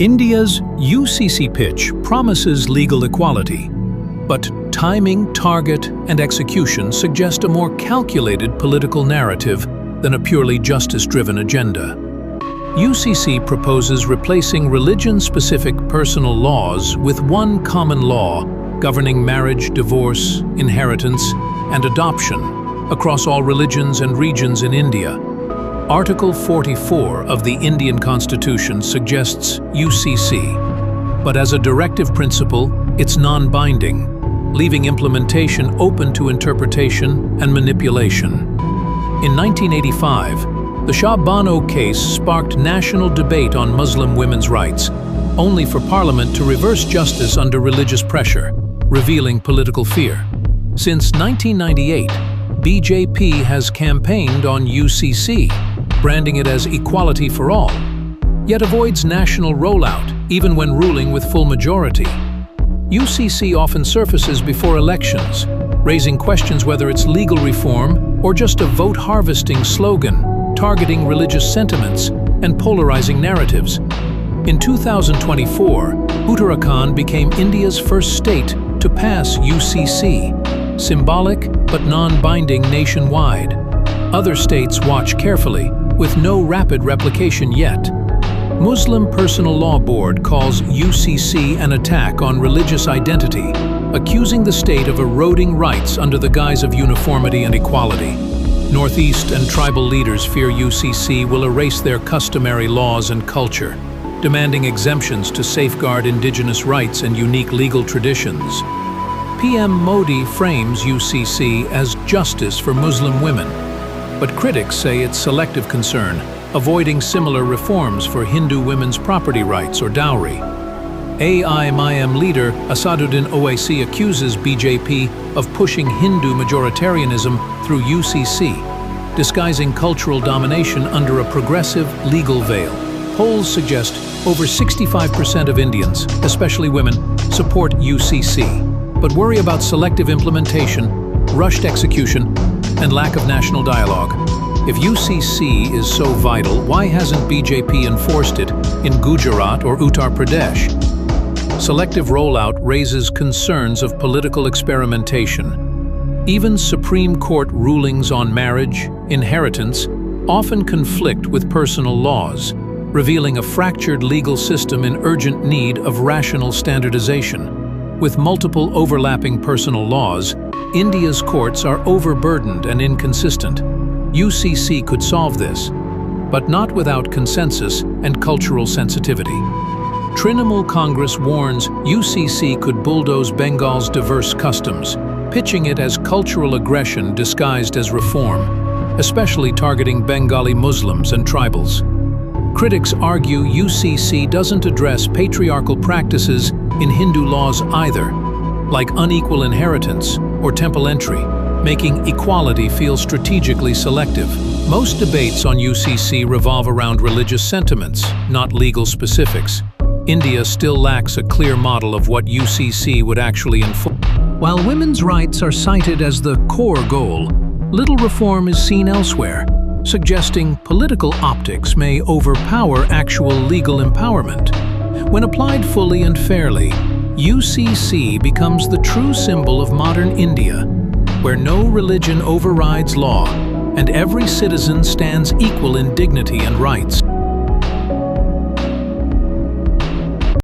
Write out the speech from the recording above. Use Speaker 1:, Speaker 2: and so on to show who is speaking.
Speaker 1: India's UCC pitch promises legal equality, but timing, target, and execution suggest a more calculated political narrative than a purely justice-driven agenda. UCC proposes replacing religion-specific personal laws with one common law governing marriage, divorce, inheritance, and adoption across all religions and regions in India. Article 44 of the Indian Constitution suggests UCC, but as a directive principle, it's non-binding, leaving implementation open to interpretation and manipulation. In 1985, the Shah Bano case sparked national debate on Muslim women's rights, only for Parliament to reverse justice under religious pressure, revealing political fear. Since 1998, BJP has campaigned on UCC, branding it as equality for all, yet avoids national rollout, even when ruling with full majority. UCC often surfaces before elections, raising questions whether it's legal reform or just a vote-harvesting slogan, targeting religious sentiments and polarizing narratives. In 2024, Uttarakhand became India's first state to pass UCC, symbolic but non-binding nationwide. Other states watch carefully, with no rapid replication yet. Muslim Personal Law Board calls UCC an attack on religious identity, accusing the state of eroding rights under the guise of uniformity and equality. Northeast and tribal leaders fear UCC will erase their customary laws and culture, demanding exemptions to safeguard indigenous rights and unique legal traditions. PM Modi frames UCC as justice for Muslim women, but critics say it's selective concern, avoiding similar reforms for Hindu women's property rights or dowry. AIMIM leader Asaduddin Owaisi accuses BJP of pushing Hindu majoritarianism through UCC, disguising cultural domination under a progressive legal veil. Polls suggest over 65% of Indians, especially women, support UCC, but worry about selective implementation, rushed execution, and lack of national dialogue. If UCC is so vital, why hasn't BJP enforced it in Gujarat or Uttar Pradesh? Selective rollout raises concerns of political experimentation. Even Supreme Court rulings on marriage, inheritance, often conflict with personal laws, revealing a fractured legal system in urgent need of rational standardization. With multiple overlapping personal laws, India's courts are overburdened and inconsistent. UCC could solve this, but not without consensus and cultural sensitivity. Trinamool Congress warns UCC could bulldoze Bengal's diverse customs, pitching it as cultural aggression disguised as reform, especially targeting Bengali Muslims and tribals. Critics argue UCC doesn't address patriarchal practices in Hindu laws either, like unequal inheritance or temple entry, making equality feel strategically selective. Most debates on UCC revolve around religious sentiments, not legal specifics. India still lacks a clear model of what UCC would actually enforce. While women's rights are cited as the core goal, little reform is seen elsewhere, suggesting political optics may overpower actual legal empowerment. When applied fully and fairly, UCC becomes the true symbol of modern India, where no religion overrides law and every citizen stands equal in dignity and rights.